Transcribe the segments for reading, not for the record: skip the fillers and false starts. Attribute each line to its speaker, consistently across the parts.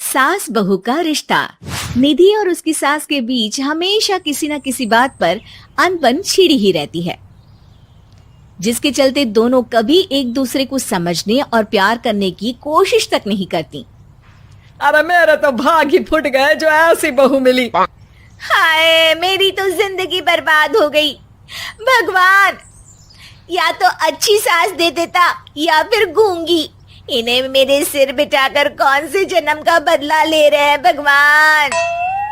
Speaker 1: सास बहू का रिश्ता। निधि और उसकी सास के बीच हमेशा किसी न किसी बात पर अनबन छिड़ी ही रहती है, जिसके चलते दोनों कभी एक दूसरे को समझने और प्यार करने की कोशिश तक नहीं करती।
Speaker 2: अरे मेरे तो भाग ही फुट गए जो ऐसी बहू मिली।
Speaker 1: हाय, मेरी तो जिंदगी बर्बाद हो गई। भगवान, या तो अच्छी सास दे देता या फिर गूंगी। इन्हें मेरे सिर बिठाकर कौन से जन्म का बदला ले रहे हैं भगवान।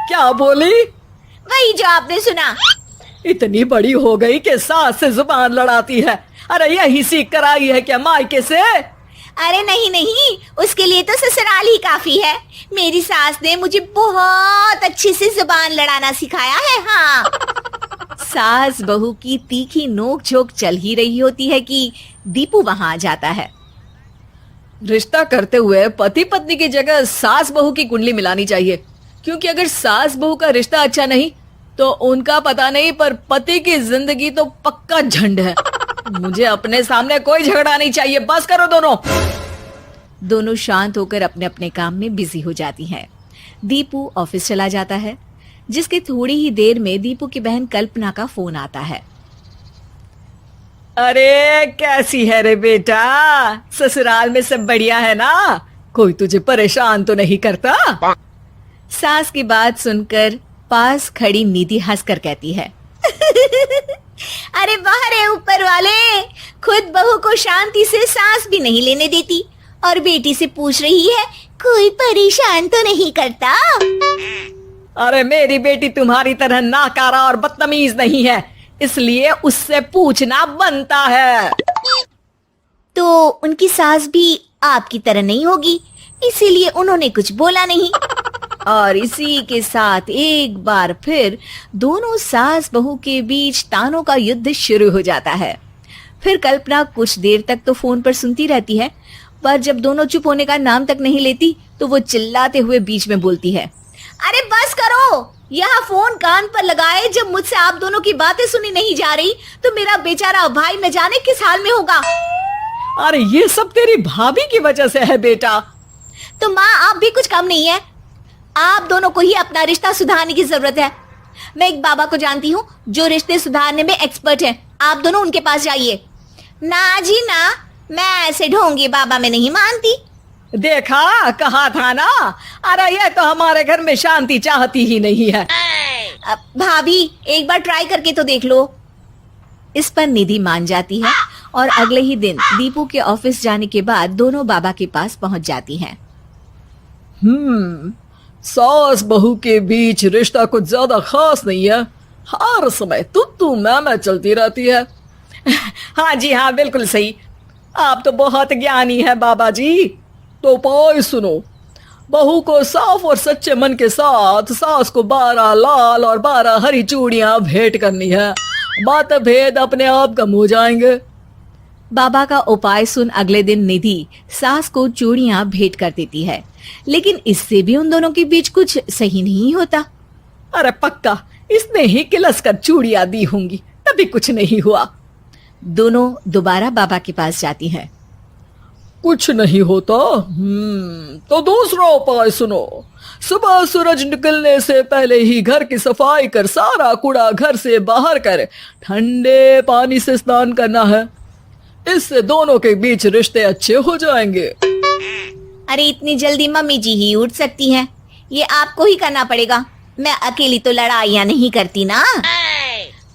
Speaker 2: क्या बोली?
Speaker 1: वही जो आपने सुना।
Speaker 2: इतनी बड़ी हो गई कि सास से जुबान लड़ाती है। अरे यही सीख कर आई है क्या मायके से?
Speaker 1: अरे नहीं नहीं, उसके लिए तो ससुराल ही काफी है। मेरी सास ने मुझे बहुत अच्छे से जुबान लड़ाना सिखाया है। हाँ। सास बहू की तीखी नोक झोंक चल ही रही होती है कि दीपू वहां आ जाता है।
Speaker 2: रिश्ता करते हुए पति पत्नी की जगह सास बहू की कुंडली मिलानी चाहिए, क्योंकि अगर सास बहू का रिश्ता अच्छा नहीं तो उनका पता नहीं, पर पति की जिंदगी तो पक्का झंड है। मुझे अपने सामने कोई झगड़ा नहीं चाहिए, बस करो दोनों।
Speaker 1: दोनों शांत होकर अपने अपने काम में बिजी हो जाती हैं। दीपू ऑफिस चला जाता है, जिसके थोड़ी ही देर में दीपू की बहन कल्पना का फोन आता है।
Speaker 2: अरे कैसी है रे बेटा? ससुराल में सब बढ़िया है ना? कोई तुझे परेशान तो नहीं करता?
Speaker 1: सास की बात सुनकर पास खड़ी निधि हंसकर कहती है, अरे बाहर है ऊपर वाले, खुद बहू को शांति से सांस भी नहीं लेने देती और बेटी से पूछ रही है कोई परेशान तो नहीं करता।
Speaker 2: अरे मेरी बेटी तुम्हारी तरह नाकारा और बदतमीज नहीं है, इसलिए उससे पूछना बनता है।
Speaker 1: तो उनकी सास भी आपकी तरह नहीं होगी, इसीलिए उन्होंने कुछ बोला नहीं। और इसी के साथ एक बार फिर दोनों सास बहू के बीच तानों का युद्ध शुरू हो जाता है। फिर कल्पना कुछ देर तक तो फोन पर सुनती रहती है, पर जब दोनों चुप होने का नाम तक नहीं लेती तो वो चिल्लाते हुए बीच में बोलती है, अरे बस करो, यह फोन कान पर लगाए जब मुझसे आप दोनों की बातें सुनी नहीं जा रही तो मेरा बेचारा भाई न जाने किस हाल में होगा।
Speaker 2: अरे ये सब तेरी भाभी की वजह से है बेटा।
Speaker 1: तो माँ, आप भी कुछ कम नहीं है। आप दोनों को ही अपना रिश्ता सुधारने की जरूरत है। मैं एक बाबा को जानती हूँ जो रिश्ते सुधारने में एक्सपर्ट हैं। आप दोनों उनके पास जाइए। ना जी ना, मैं ऐसे ढोंगी बाबा में नहीं मानती।
Speaker 2: देखा, कहा था ना। अरे ये तो हमारे घर में शांति चाहती ही नहीं है।
Speaker 1: भाभी, एक बार ट्राई करके तो देख लो। इस पर निधि मान जाती है और अगले ही दिन दीपू के ऑफिस जाने के बाद दोनों बाबा के पास पहुंच जाती हैं।
Speaker 2: सास बहू के बीच रिश्ता कुछ ज्यादा खास नहीं है। हर समय तू मैं चलती रहती है। हाँ जी हाँ, बिल्कुल सही। आप तो बहुत ज्ञानी है बाबा जी। तो उपाय सुनो। बहू को साफ और सच्चे मन के साथ सास को 12 लाल और 12 हरी चूड़ियां भेंट करनी है। मतभेद अपने आप कम हो जाएंगे।
Speaker 1: बाबा का उपाय सुन अगले दिन निधि सास को चूड़ियां भेंट कर देती है, लेकिन इससे भी उन दोनों के बीच कुछ सही नहीं होता।
Speaker 2: अरे पक्का इसने ही किलस कर चूड़ियां दी होंगी, तभी कुछ नहीं हुआ।
Speaker 1: दोनों दोबारा बाबा के पास जाती हैं।
Speaker 2: कुछ नहीं होता। तो दूसरा उपाय सुनो। सुबह सूरज निकलने से पहले ही घर की सफाई कर सारा कूड़ा घर से बाहर कर ठंडे पानी से स्नान करना है। इससे दोनों के बीच रिश्ते अच्छे हो जाएंगे।
Speaker 1: अरे इतनी जल्दी मम्मी जी ही उठ सकती हैं? ये आपको ही करना पड़ेगा। मैं अकेली तो लड़ाइयाँ नहीं करती ना।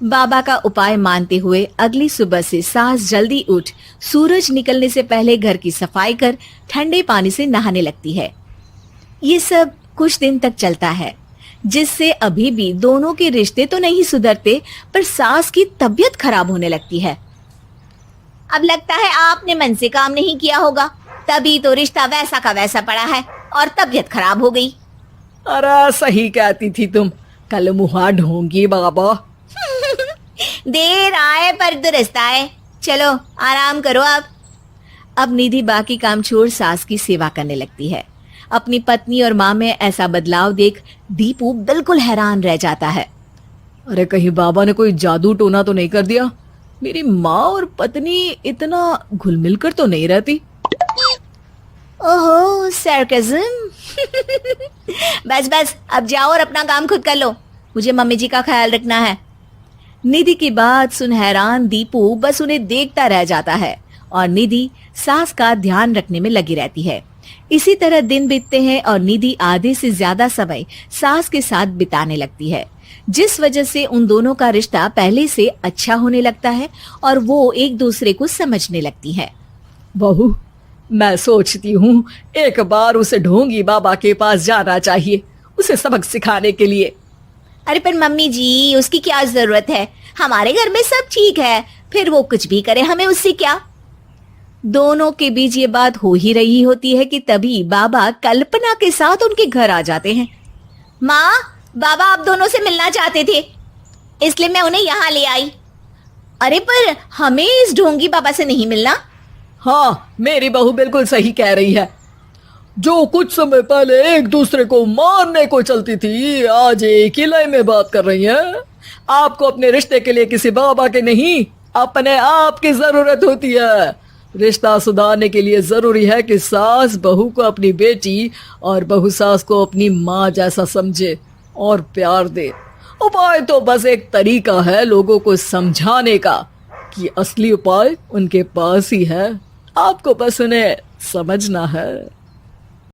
Speaker 1: बाबा का उपाय मानते हुए अगली सुबह से सास जल्दी उठ सूरज निकलने से पहले घर की सफाई कर ठंडे पानी से नहाने लगती है। ये सब कुछ दिन तक चलता है, जिससे अभी भी दोनों के रिश्ते तो नहीं सुधरते, पर सास की तबीयत खराब होने लगती है। अब लगता है आपने मन से काम नहीं किया होगा, तभी तो रिश्ता वैसा का वैसा पड़ा है और तबीयत खराब हो गई।
Speaker 2: अरे सही कहती थी तुम। कल मुहा ढोंगी बाबा।
Speaker 1: देर आए पर दुरुस्त आए। चलो आराम करो अब निधि बाकी काम छोड़ सास की सेवा करने लगती है। अपनी पत्नी और माँ में ऐसा बदलाव देख दीपू बिल्कुल हैरान रह जाता है।
Speaker 2: अरे कहीं बाबा ने कोई जादू टोना तो नहीं कर दिया? मेरी माँ और पत्नी इतना घुल मिल कर तो नहीं रहती।
Speaker 1: ओहो, सरकाज़म। बस बस अब जाओ और अपना काम खुद कर लो, मुझे मम्मी जी का ख्याल रखना है। निधि की बात सुन हैरान दीपू बस उन्हें देखता रह जाता है और निधि सास का ध्यान रखने में लगी रहती है। इसी तरह दिन बीतते हैं और निधि आधे से ज्यादा समय सास के साथ बिताने लगती है, जिस वजह से उन दोनों का रिश्ता पहले से अच्छा होने लगता है और वो एक दूसरे को समझने लगती है।
Speaker 2: बहू, मैं सोचती हूँ एक बार उसे ढोंगी बाबा के पास जाना चाहिए, उसे सबक सिखाने के लिए।
Speaker 1: अरे पर मम्मी जी, उसकी क्या जरूरत है, हमारे घर में सब ठीक है, फिर वो कुछ भी करे हमें उससे क्या। दोनों के बीच ये बात हो ही रही होती है कि तभी बाबा कल्पना के साथ उनके घर आ जाते हैं। माँ, बाबा आप दोनों से मिलना चाहते थे, इसलिए मैं उन्हें यहाँ ले आई। अरे पर हमें इस ढोंगी बाबा से नहीं मिलना।
Speaker 2: हाँ, मेरी बहू बिल्कुल सही कह रही है। जो कुछ समय पहले एक दूसरे को मारने को चलती थी, आज एक ही लय में बात कर रही है। आपको अपने रिश्ते के लिए किसी बाबा के नहीं, अपने आप की जरूरत होती है। रिश्ता सुधारने के लिए जरूरी है कि सास बहू को अपनी बेटी और बहू सास को अपनी माँ जैसा समझे और प्यार दे। उपाय तो बस एक तरीका है लोगों को समझाने का कि असली उपाय उनके पास ही है, आपको बस उन्हें समझना है।